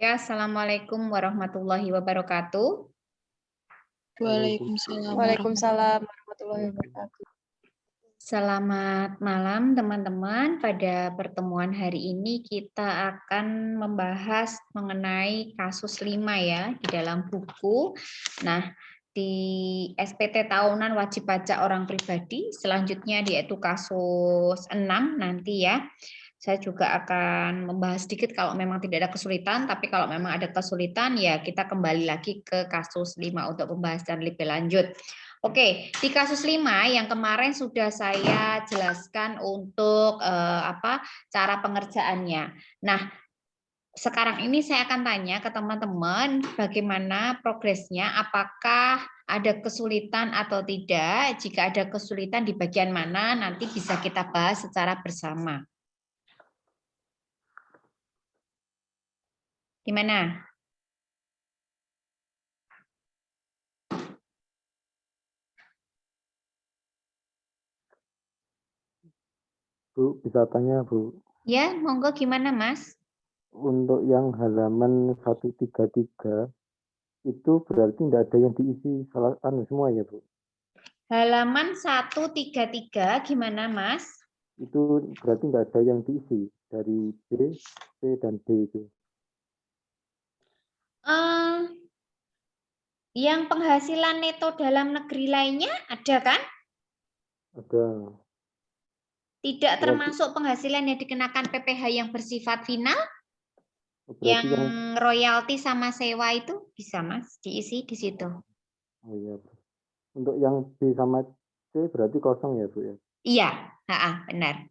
Ya, Assalamualaikum warahmatullahi wabarakatuh. Waalaikumsalam Waalaikumsalam warahmatullahi wabarakatuh. Selamat malam teman-teman. Pada pertemuan hari ini kita akan membahas mengenai kasus 5 ya di dalam buku. Nah, di SPT tahunan wajib pajak orang pribadi, selanjutnya yaitu kasus 6 nanti ya. Saya juga akan membahas sedikit kalau memang tidak ada kesulitan, tapi kalau memang ada kesulitan ya kita kembali lagi ke kasus 5 untuk pembahasan lebih lanjut. Oke, di kasus 5 yang kemarin sudah saya jelaskan untuk cara pengerjaannya. Nah, sekarang ini saya akan tanya ke teman-teman bagaimana progresnya, apakah ada kesulitan atau tidak. Jika ada kesulitan di bagian mana, nanti bisa kita bahas secara bersama. Gimana? Bu, bisa tanya, Bu. Ya, monggo gimana, Mas? Untuk yang halaman 133, itu berarti tidak ada yang diisi salah semua ya, Bu? Halaman 133, gimana, Mas? Itu berarti tidak ada yang diisi dari B, C, dan D itu. Yang penghasilan neto dalam negeri lainnya ada kan? Ada. Tidak termasuk penghasilan yang dikenakan PPh yang bersifat final? Yang royalti sama sewa itu bisa, Mas, diisi di situ. Oh iya. Untuk yang B sama C berarti kosong ya, Bu ya? Iya, benar.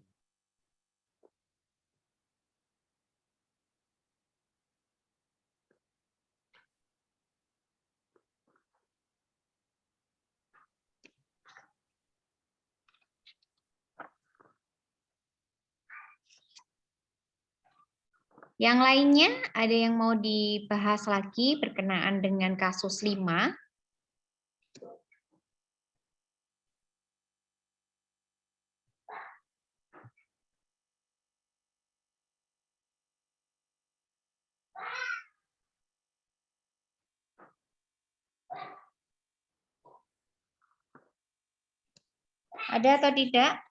Yang lainnya ada yang mau dibahas lagi berkenaan dengan kasus 5? Ada atau tidak?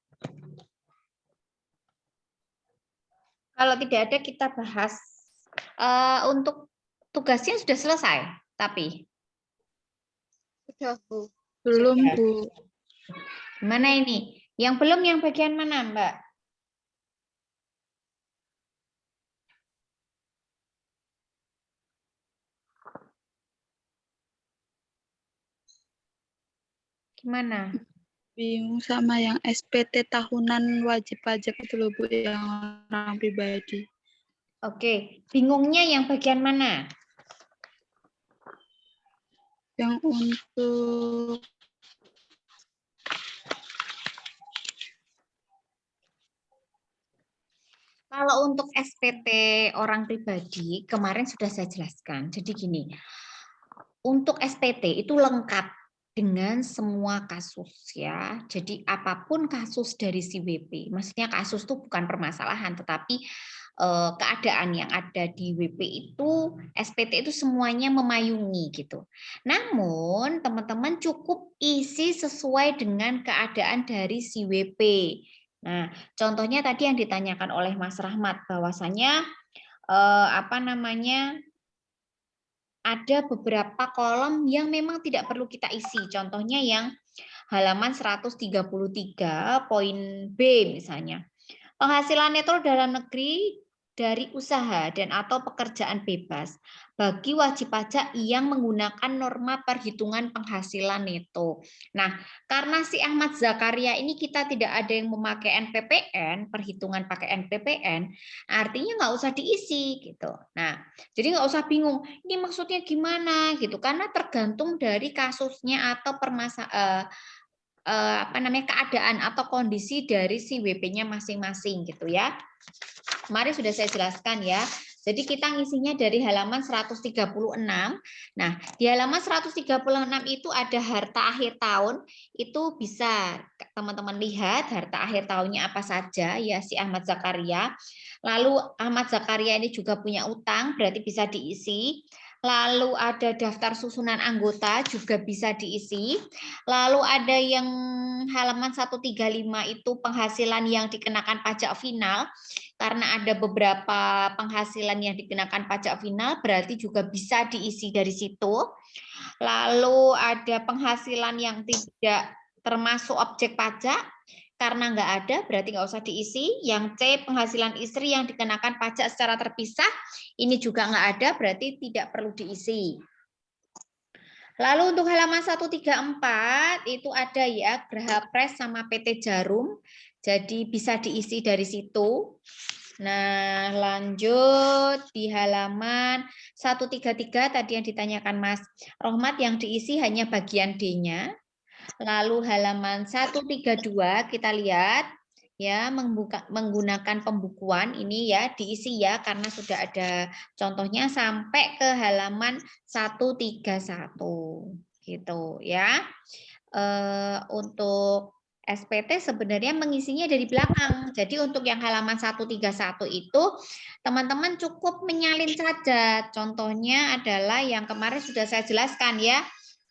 Kalau tidak ada kita bahas. Untuk tugasnya sudah selesai, tapi Sudah, Bu. Belum, Bu. Gimana ini? Yang belum yang bagian mana, Mbak? Gimana? Bingung sama yang SPT tahunan wajib pajak itu loh, Bu, yang orang pribadi. Oke, bingungnya yang bagian mana? Yang untuk Kalau untuk SPT orang pribadi, kemarin sudah saya jelaskan. Jadi gini, untuk SPT itu lengkap dengan semua kasus ya. Jadi apapun kasus dari si WP, maksudnya kasus itu bukan permasalahan, tetapi keadaan yang ada di WP itu, SPT itu semuanya memayungi gitu. Namun teman-teman cukup isi sesuai dengan keadaan dari si WP. Nah, contohnya tadi yang ditanyakan oleh Mas Rahmat bahwasanya ada beberapa kolom yang memang tidak perlu kita isi. Contohnya yang halaman 133 poin B misalnya. Penghasilan neto dalam negeri dari usaha dan atau pekerjaan bebas bagi wajib pajak yang menggunakan norma perhitungan penghasilan neto. Nah, karena si Ahmad Zakaria ini kita tidak ada yang memakai NPPN, perhitungan pakai NPPN, artinya nggak usah diisi gitu. Nah, jadi nggak usah bingung, ini maksudnya gimana gitu, karena tergantung dari kasusnya atau keadaan atau kondisi dari si WP-nya masing-masing gitu ya. Kemarin sudah saya jelaskan ya. Jadi kita ngisinya dari halaman 136. Nah, di halaman 136 itu ada harta akhir tahun, itu bisa teman-teman lihat harta akhir tahunnya apa saja ya si Ahmad Zakaria. Lalu Ahmad Zakaria ini juga punya utang, berarti bisa diisi. Lalu ada daftar susunan anggota juga bisa diisi. Lalu ada yang halaman 135 itu penghasilan yang dikenakan pajak final. Karena ada beberapa penghasilan yang dikenakan pajak final, berarti juga bisa diisi dari situ. Lalu ada penghasilan yang tidak termasuk objek pajak. Karena nggak ada, berarti nggak usah diisi. Yang C, penghasilan istri yang dikenakan pajak secara terpisah, ini juga nggak ada, berarti tidak perlu diisi. Lalu untuk halaman 134, itu ada ya, Graha Press sama PT Jarum. Jadi bisa diisi dari situ. Nah, lanjut di halaman 133, tadi yang ditanyakan Mas Rohmat, yang diisi hanya bagian D-nya. Lalu halaman 132 kita lihat ya menggunakan pembukuan ini ya diisi ya karena sudah ada contohnya sampai ke halaman 131 gitu ya. Untuk SPT sebenarnya mengisinya dari belakang. Jadi untuk yang halaman 131 itu teman-teman cukup menyalin saja. Contohnya adalah yang kemarin sudah saya jelaskan ya.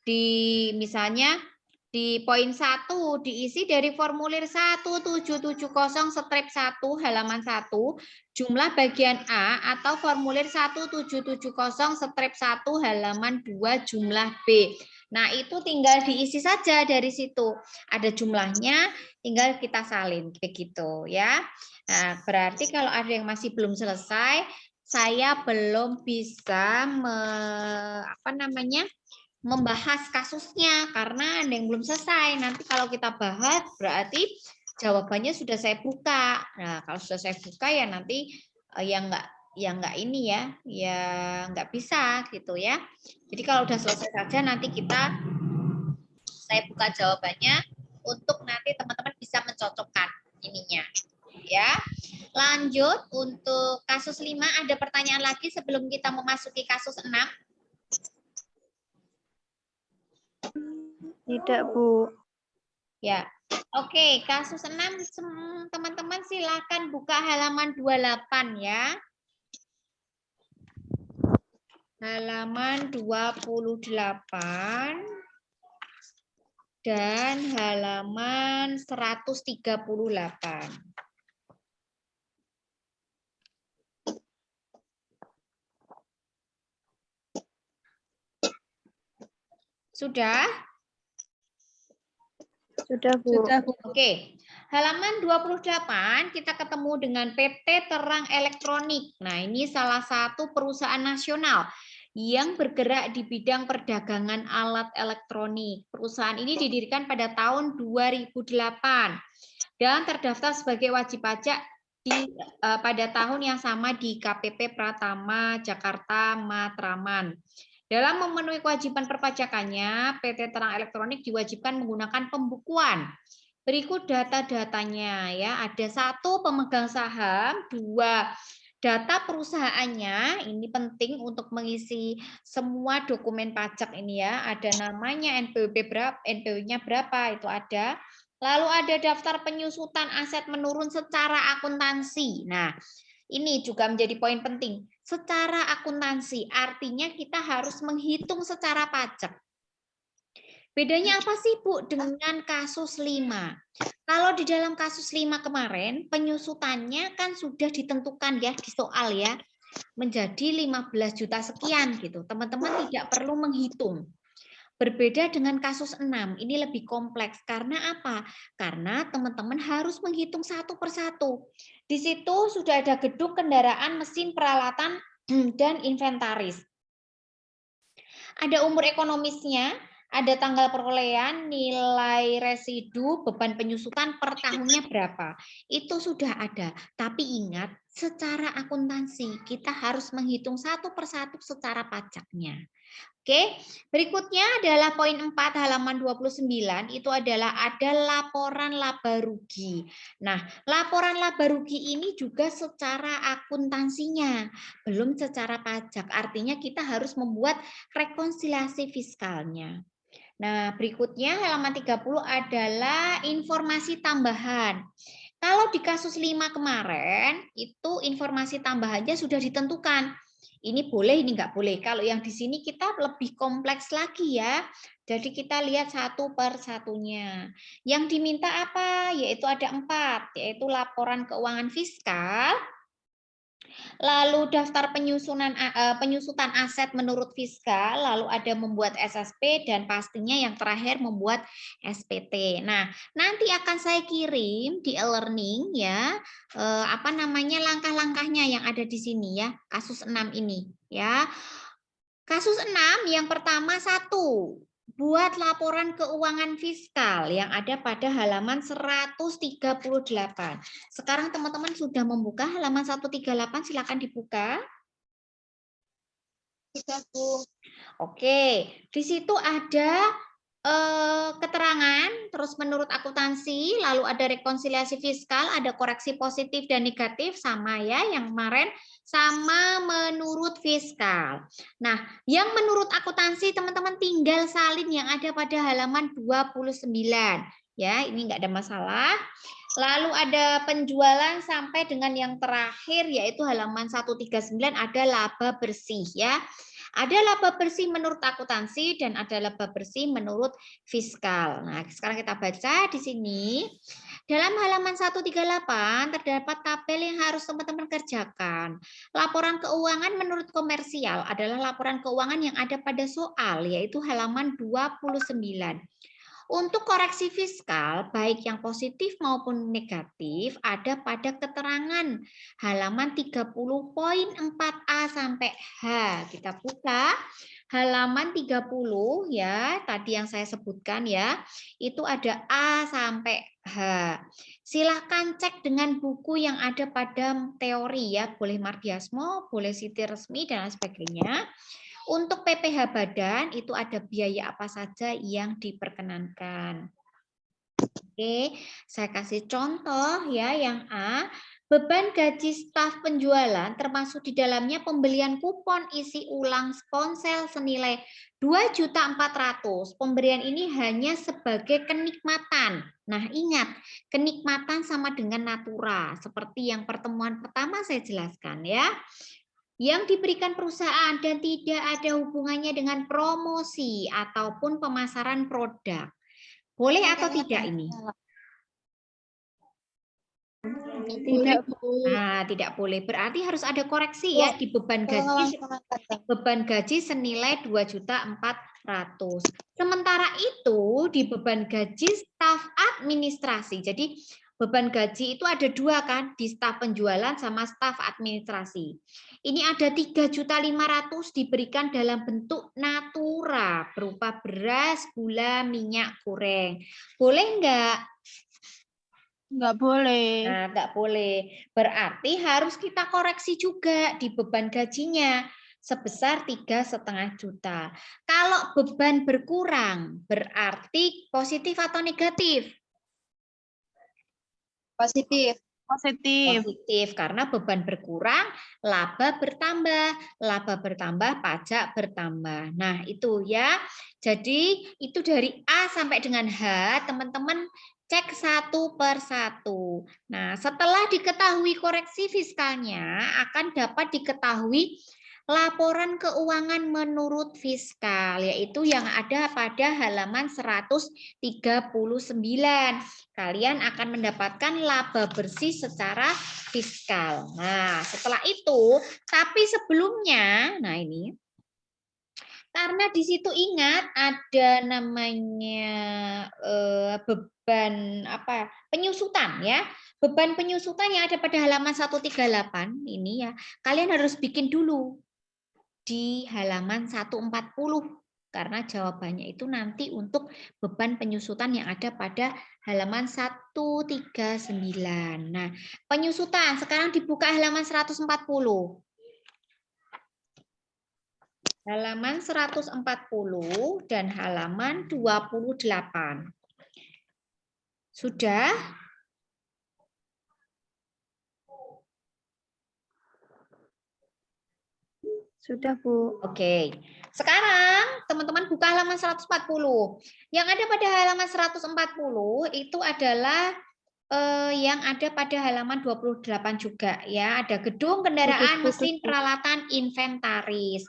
Di misalnya di poin 1 diisi dari formulir 1770/1 halaman 1 jumlah bagian A atau formulir 1770/1 halaman 2 jumlah B. Nah, itu tinggal diisi saja dari situ. Ada jumlahnya, tinggal kita salin begitu ya. Nah, berarti kalau ada yang masih belum selesai, saya belum bisa membahas kasusnya karena ada yang belum selesai. Nanti kalau kita bahas berarti jawabannya sudah saya buka. Nah, kalau sudah saya buka ya nanti yang nggak ini ya nggak bisa gitu ya. Jadi kalau udah selesai saja nanti saya buka jawabannya untuk nanti teman-teman bisa mencocokkan ininya ya. Lanjut untuk kasus 5, ada pertanyaan lagi sebelum kita memasuki kasus 6? Tidak, Bu. Ya. Oke, kasus 6 teman-teman silakan buka halaman 28 ya. Halaman 28 dan halaman 138. Sudah? Sudah, Bu. Oke. Halaman 28 kita ketemu dengan PT Terang Elektronik. Nah, ini salah satu perusahaan nasional yang bergerak di bidang perdagangan alat elektronik. Perusahaan ini didirikan pada tahun 2008 dan terdaftar sebagai wajib pajak pada tahun yang sama di KPP Pratama Jakarta Matraman. Dalam memenuhi kewajiban perpajakannya, PT Terang Elektronik diwajibkan menggunakan pembukuan. Berikut data-datanya ya. Ada 1 pemegang saham, 2 data perusahaannya. Ini penting untuk mengisi semua dokumen pajak ini ya. Ada namanya, NPWP berapa, NPW-nya berapa itu ada. Lalu ada daftar penyusutan aset menurun secara akuntansi. Nah, ini juga menjadi poin penting. Secara akuntansi, artinya kita harus menghitung secara pajak. Bedanya apa sih, Bu, dengan kasus 5? Kalau di dalam kasus 5 kemarin, penyusutannya kan sudah ditentukan ya di soal ya, menjadi 15 juta sekian gitu. Teman-teman tidak perlu menghitung. Berbeda dengan kasus 6, ini lebih kompleks. Karena apa? Karena teman-teman harus menghitung satu persatu. Di situ sudah ada gedung, kendaraan, mesin, peralatan, dan inventaris. Ada umur ekonomisnya, ada tanggal perolehan, nilai residu, beban penyusutan per tahunnya berapa. Itu sudah ada. Tapi ingat, secara akuntansi kita harus menghitung satu persatu secara pajaknya. Oke, berikutnya adalah poin 4 halaman 29, itu adalah ada laporan laba rugi. Nah, laporan laba rugi ini juga secara akuntansinya, belum secara pajak. Artinya kita harus membuat rekonsiliasi fiskalnya. Nah, berikutnya halaman 30 adalah informasi tambahan. Kalau di kasus 5 kemarin, itu informasi tambahannya sudah ditentukan. Ini boleh, ini nggak boleh. Kalau yang di sini kita lebih kompleks lagi ya. Jadi kita lihat satu per satunya. Yang diminta apa? Yaitu ada 4, yaitu laporan keuangan fiskal, lalu daftar penyusutan aset menurut fiskal, lalu ada membuat SSP, dan pastinya yang terakhir membuat SPT. Nah, nanti akan saya kirim di e-learning ya, langkah-langkahnya yang ada di sini ya, kasus 6 ini ya. Kasus 6 yang pertama 1. Buat laporan keuangan fiskal yang ada pada halaman 138. Sekarang teman-teman sudah membuka halaman 138, silakan dibuka. Sudah, Bu. Oke, di situ ada keterangan, terus menurut akuntansi, lalu ada rekonsiliasi fiskal, ada koreksi positif dan negatif, sama ya yang kemarin, sama menurut fiskal. Nah, yang menurut akuntansi teman-teman tinggal salin yang ada pada halaman 29. Ya, ini enggak ada masalah. Lalu ada penjualan sampai dengan yang terakhir yaitu halaman 139 ada laba bersih ya. Ada laba bersih menurut akuntansi dan ada laba bersih menurut fiskal. Nah, sekarang kita baca di sini. Dalam halaman 138 terdapat tabel yang harus teman-teman kerjakan. Laporan keuangan menurut komersial adalah laporan keuangan yang ada pada soal, yaitu halaman 29. Untuk koreksi fiskal, baik yang positif maupun negatif, ada pada keterangan halaman 30.4a sampai H. Kita buka halaman 30 ya, tadi yang saya sebutkan ya, itu ada A sampai H. Silahkan cek dengan buku yang ada pada teori ya, boleh Mardiasmo, boleh Siti Resmi, dan lain sebagainya. Untuk PPh badan itu ada biaya apa saja yang diperkenankan. Oke, saya kasih contoh ya yang A. Beban gaji staf penjualan termasuk di dalamnya pembelian kupon isi ulang sponsel senilai 2.400.000. Pemberian ini hanya sebagai kenikmatan. Nah, ingat, kenikmatan sama dengan natura, seperti yang pertemuan pertama saya jelaskan ya. Yang diberikan perusahaan dan tidak ada hubungannya dengan promosi ataupun pemasaran produk. Boleh atau tidak ini? Tidak, Bu. Nah, tidak boleh. Berarti harus ada koreksi ya di beban gaji. Beban gaji senilai 2.400.000. Sementara itu di beban gaji staf administrasi. Jadi beban gaji itu ada 2 kan, di staf penjualan sama staf administrasi. Ini ada 3.500.000 diberikan dalam bentuk natura berupa beras, gula, minyak goreng. Boleh enggak? Nggak boleh. Nah, enggak boleh. Berarti harus kita koreksi juga di beban gajinya sebesar 3,5 juta. Kalau beban berkurang, berarti positif atau negatif? Positif. Positif. Positif, karena beban berkurang, laba bertambah, pajak bertambah. Nah, itu ya. Jadi, itu dari A sampai dengan H, teman-teman cek satu per satu. Nah, setelah diketahui koreksi fiskalnya, akan dapat diketahui laporan keuangan menurut fiskal, yaitu yang ada pada halaman 139. Kalian akan mendapatkan laba bersih secara fiskal. Nah, setelah itu, tapi sebelumnya, nah ini, karena di situ ingat ada namanya beban penyusutan ya. Beban penyusutan yang ada pada halaman 138 ini ya, kalian harus bikin dulu di halaman 140 karena jawabannya itu nanti untuk beban penyusutan yang ada pada halaman 139. Nah, penyusutan sekarang dibuka halaman 140. Halaman 140 dan halaman 28. Sudah? Sudah, Bu. Oke. Sekarang teman-teman buka halaman 140. Yang ada pada halaman 140 itu adalah yang ada pada halaman 28 juga ya. Ada gedung, kendaraan, mesin, peralatan, inventaris.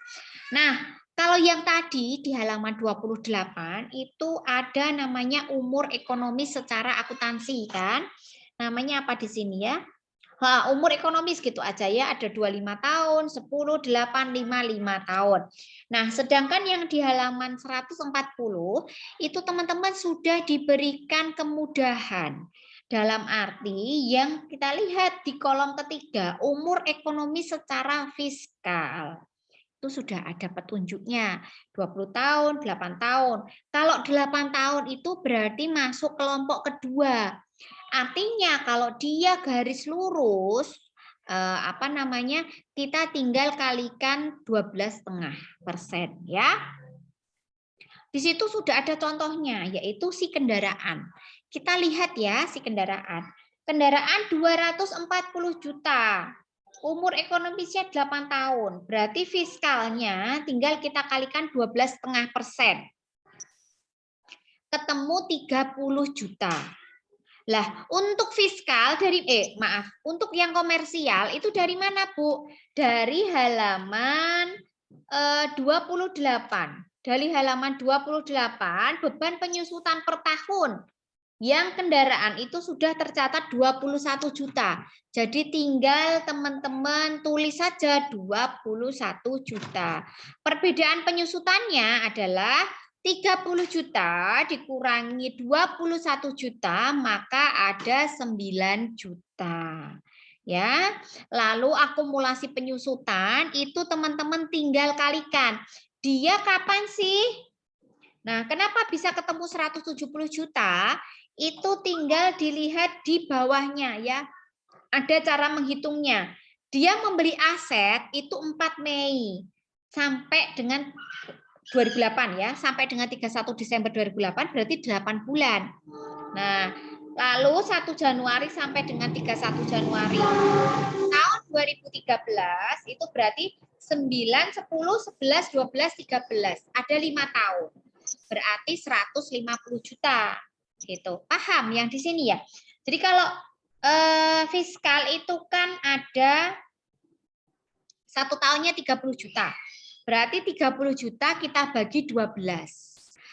Nah, kalau yang tadi di halaman 28 itu ada namanya umur ekonomis secara akuntansi kan. Namanya apa di sini ya? Umur ekonomis gitu aja ya, ada 25 tahun, 10, 8, 5 tahun. Nah, sedangkan yang di halaman 140 itu teman-teman sudah diberikan kemudahan. Dalam arti yang kita lihat di kolom ketiga, umur ekonomi secara fiskal. Itu sudah ada petunjuknya, 20 tahun, 8 tahun. Kalau 8 tahun itu berarti masuk kelompok kedua. Artinya kalau dia garis lurus, kita tinggal kalikan 12,5% ya. Di situ sudah ada contohnya, yaitu si kendaraan. Kita lihat ya si kendaraan. Kendaraan 240 juta. Umur ekonomisnya 8 tahun. Berarti fiskalnya tinggal kita kalikan 12,5%. Ketemu 30 juta. Lah, untuk fiskal dari untuk yang komersial itu dari mana, Bu? Dari halaman 28. Dari halaman 28 beban penyusutan per tahun. Yang kendaraan itu sudah tercatat 21 juta. Jadi tinggal teman-teman tulis saja 21 juta. Perbedaan penyusutannya adalah 30 juta dikurangi 21 juta, maka ada 9 juta. Ya, lalu akumulasi penyusutan itu teman-teman tinggal kalikan. Dia kapan sih? Nah, kenapa bisa ketemu 170 juta? Itu tinggal dilihat di bawahnya ya. Ada cara menghitungnya. Dia membeli aset itu 4 Mei sampai dengan 2008 ya, sampai dengan 31 Desember 2008 berarti 8 bulan. Nah, lalu 1 Januari sampai dengan 31 Januari tahun 2013 itu berarti 9, 10, 11, 12, 13. Ada 5 tahun. Berarti 150 juta. Gitu. Paham yang di sini ya? Jadi kalau fiskal itu kan ada 1 tahunnya 30 juta. Berarti 30 juta kita bagi 12.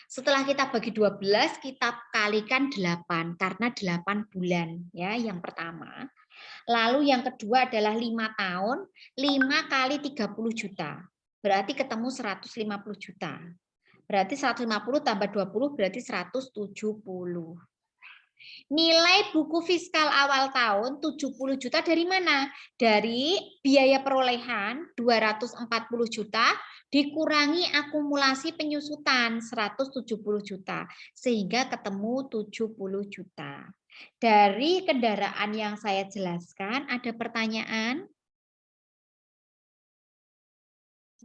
Setelah kita bagi 12, kita kalikan 8 karena 8 bulan ya yang pertama. Lalu yang kedua adalah 5 tahun, 5 kali 30 juta. Berarti ketemu 150 juta. Berarti 150 tambah 20 berarti 170. Nilai buku fiskal awal tahun 70 juta dari mana? Dari biaya perolehan 240 juta dikurangi akumulasi penyusutan 170 juta. Sehingga ketemu 70 juta. Dari kendaraan yang saya jelaskan, ada pertanyaan?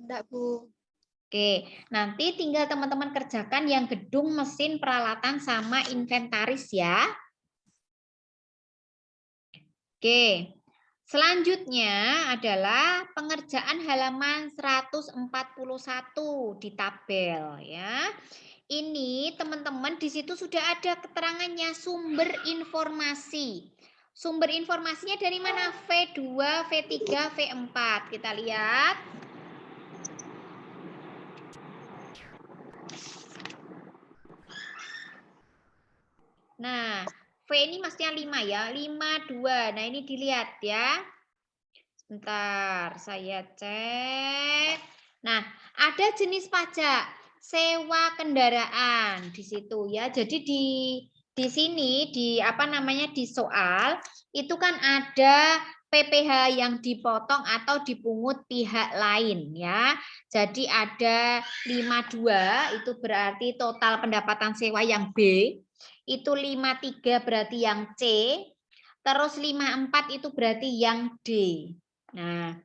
Enggak, Bu. Oke, nanti tinggal teman-teman kerjakan yang gedung, mesin, peralatan, sama inventaris ya. Oke, selanjutnya adalah pengerjaan halaman 141 di tabel ya. Ini teman-teman di situ sudah ada keterangannya sumber informasi. Sumber informasinya dari mana? V2, V3, V4. Kita lihat. Nah, V ini maksudnya 5 ya, 5, 2. Nah, ini dilihat ya. Sebentar, saya cek. Nah, ada jenis pajak sewa kendaraan di situ ya. Jadi di sini di di soal itu kan ada PPh yang dipotong atau dipungut pihak lain ya. Jadi ada 52 itu berarti total pendapatan sewa yang B. Itu 53 berarti yang C, terus 54 itu berarti yang D. Nah,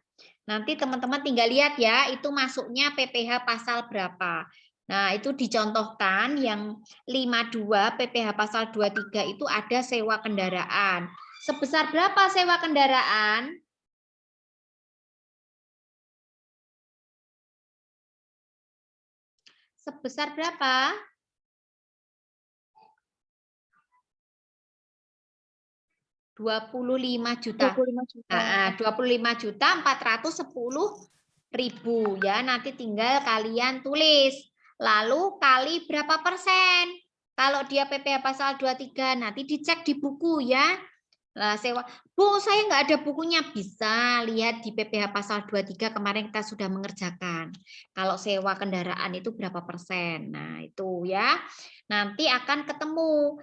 nanti teman-teman tinggal lihat ya, itu masuknya PPh pasal berapa. Nah, itu dicontohkan yang 52 PPh pasal 23 itu ada sewa kendaraan. Sebesar berapa sewa kendaraan? sebesar berapa? 25 juta. 25 juta. 25.410.000 ya. Nanti tinggal kalian tulis. Lalu kali berapa persen? Kalau dia PPh pasal 23 nanti dicek di buku ya. Nah, sewa. Bu, saya nggak ada bukunya. Bisa lihat di PPh pasal 23 kemarin kita sudah mengerjakan. Kalau sewa kendaraan itu berapa persen. Nah, itu ya. Nanti akan ketemu.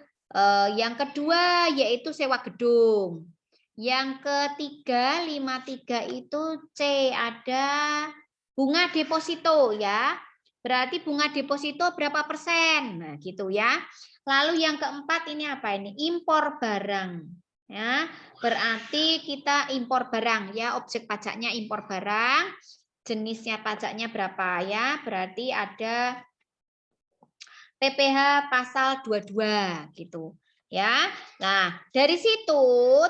Yang kedua yaitu sewa gedung. Yang ketiga 53 itu C, ada bunga deposito ya. Berarti bunga deposito berapa persen? Nah, gitu ya. Lalu yang keempat ini apa ini? Impor barang. Ya, berarti kita impor barang ya, objek pajaknya impor barang, jenisnya pajaknya berapa ya? Berarti ada PPh pasal 22 gitu ya. Nah, dari situ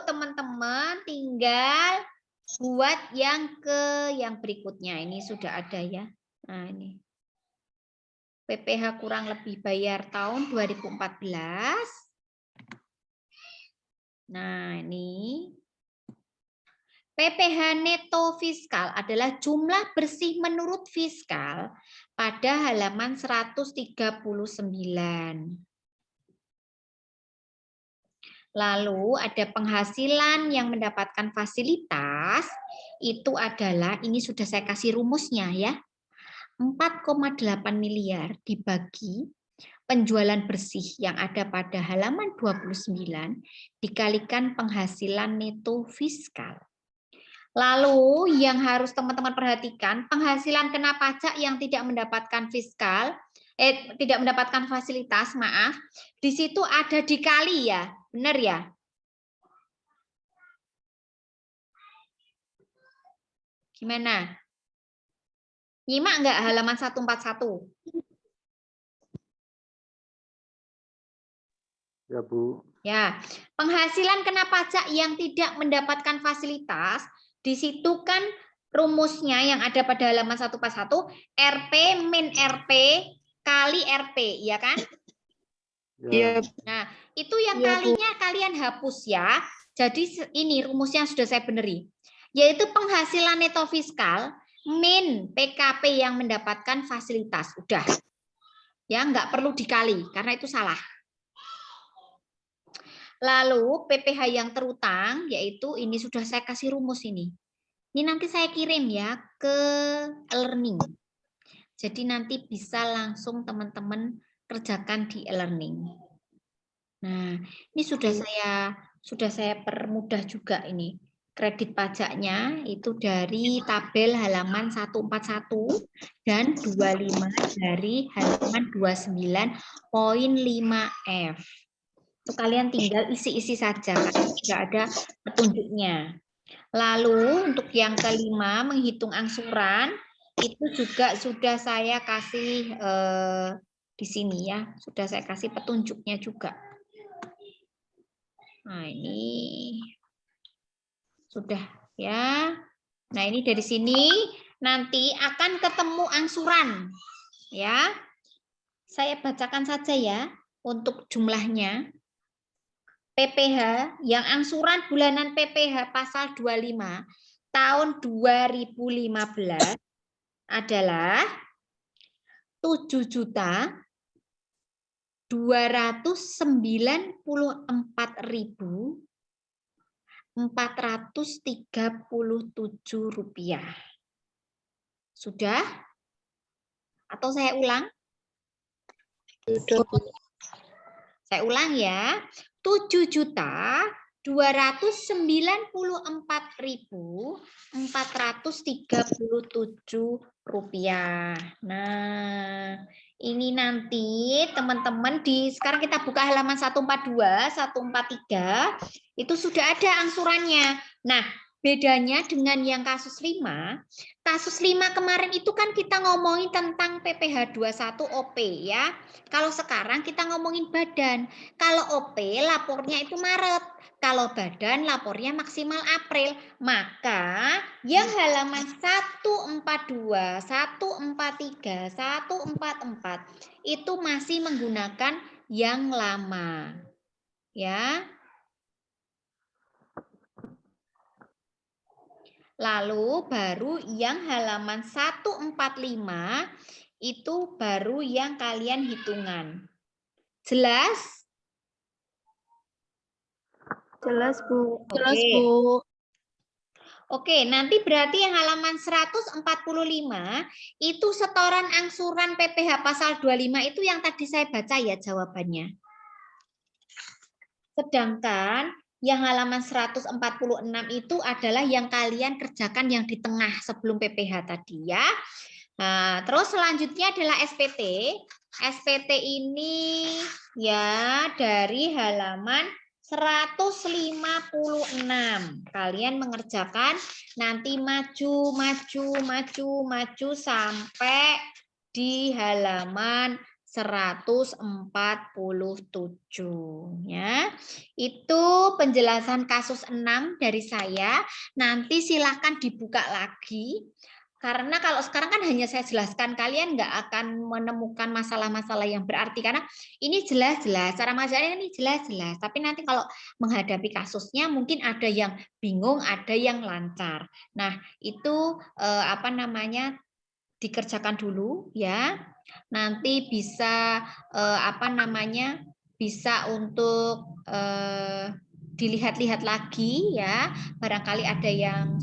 teman-teman tinggal buat yang berikutnya. Ini sudah ada ya. Nah, ini. PPh kurang lebih bayar tahun 2014. Nah, ini PPh neto fiskal adalah jumlah bersih menurut fiskal pada halaman 139. Lalu ada penghasilan yang mendapatkan fasilitas, itu adalah, ini sudah saya kasih rumusnya ya, 4,8 miliar dibagi penjualan bersih yang ada pada halaman 29 dikalikan penghasilan neto fiskal. Lalu yang harus teman-teman perhatikan, penghasilan kena pajak yang tidak mendapatkan tidak mendapatkan fasilitas, maaf, di situ ada dikali ya, benar ya? Gimana? Nyimak nggak halaman 141? Ya, Bu. Ya, penghasilan kena pajak yang tidak mendapatkan fasilitas, di situ kan rumusnya yang ada pada halaman 141, RP min RP kali RP, ya kan? Iya. Nah, itu yang kalinya kalian hapus ya. Jadi ini rumusnya sudah saya beneri. Yaitu penghasilan neto fiskal min PKP yang mendapatkan fasilitas. Udah. Ya, nggak perlu dikali karena itu salah. Lalu PPh yang terutang, yaitu ini sudah saya kasih rumus ini. Ini nanti saya kirim ya ke e-learning. Jadi nanti bisa langsung teman-teman kerjakan di e-learning. Nah, ini sudah saya permudah juga ini. Kredit pajaknya itu dari tabel halaman 141 dan 25 dari halaman 29.5F. Itu kalian tinggal isi-isi saja, karena sudah ada petunjuknya. Lalu untuk yang kelima, menghitung angsuran, itu juga sudah saya kasih di sini ya, sudah saya kasih petunjuknya juga. Nah, ini sudah ya. Nah, ini dari sini nanti akan ketemu angsuran ya. Saya bacakan saja ya untuk jumlahnya. PPh yang angsuran bulanan PPh pasal 25 tahun 2015 adalah 7.294.437 rupiah. Sudah? Atau saya ulang? Saya ulang ya. 7.294.437 rupiah. Nah, ini nanti teman-teman sekarang kita buka halaman 142, 143, itu sudah ada angsurannya. Nah, bedanya dengan yang kasus 5 kemarin itu kan kita ngomongin tentang PPh 21 OP ya. Kalau sekarang kita ngomongin badan. Kalau OP lapornya itu Maret. Kalau badan lapornya maksimal April. Maka yang halaman 142 142, 143, 144 itu masih menggunakan yang lama. Ya. Lalu baru yang halaman 145 itu baru yang kalian hitungan. Jelas? Jelas, Bu. Jelas, Oke. Bu. Oke, nanti berarti yang halaman 145 itu setoran angsuran PPh pasal 25 itu yang tadi saya baca ya jawabannya. Sedangkan yang halaman 146 itu adalah yang kalian kerjakan yang di tengah sebelum PPh tadi ya. Nah, terus selanjutnya adalah SPT. SPT ini ya dari halaman 156. Kalian mengerjakan nanti maju sampai di halaman 147 ya. Itu penjelasan kasus 6 dari saya. Nanti silakan dibuka lagi. Karena kalau sekarang kan hanya saya jelaskan, kalian nggak akan menemukan masalah-masalah yang berarti. Karena ini jelas-jelas, cara mengajarnya ini jelas-jelas. Tapi nanti kalau menghadapi kasusnya mungkin ada yang bingung, ada yang lancar. Nah, itu dikerjakan dulu ya. Nanti bisa bisa untuk dilihat-lihat lagi ya. Barangkali ada yang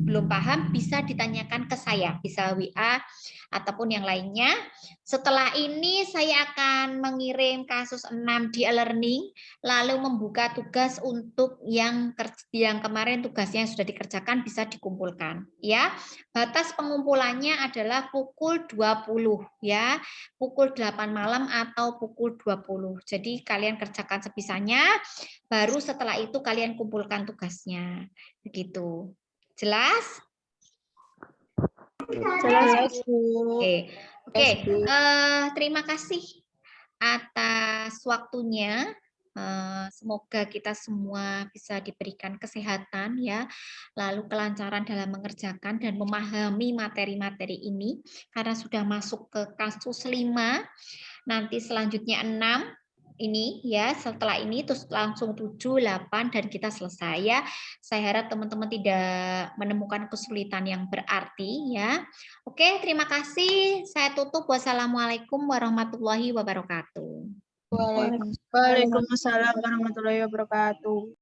belum paham bisa ditanyakan ke saya, bisa WA ataupun yang lainnya. Setelah ini saya akan mengirim kasus 6 di e-learning, lalu membuka tugas untuk yang kemarin tugasnya yang sudah dikerjakan bisa dikumpulkan ya. Batas pengumpulannya adalah pukul 20 ya, pukul 8 malam atau pukul 20. Jadi kalian kerjakan sebisanya, baru setelah itu kalian kumpulkan tugasnya. Begitu. Jelas? Jelas, Bu. Oke. Terima kasih atas waktunya. Semoga kita semua bisa diberikan kesehatan ya, lalu kelancaran dalam mengerjakan dan memahami materi-materi ini karena sudah masuk ke kasus 5, nanti selanjutnya 6 ini ya, setelah ini terus langsung 7, 8 dan kita selesai ya. Saya harap teman-teman tidak menemukan kesulitan yang berarti ya. Oke, terima kasih. Saya tutup. Wassalamualaikum warahmatullahi wabarakatuh. Waalaikumsalam warahmatullahi wabarakatuh.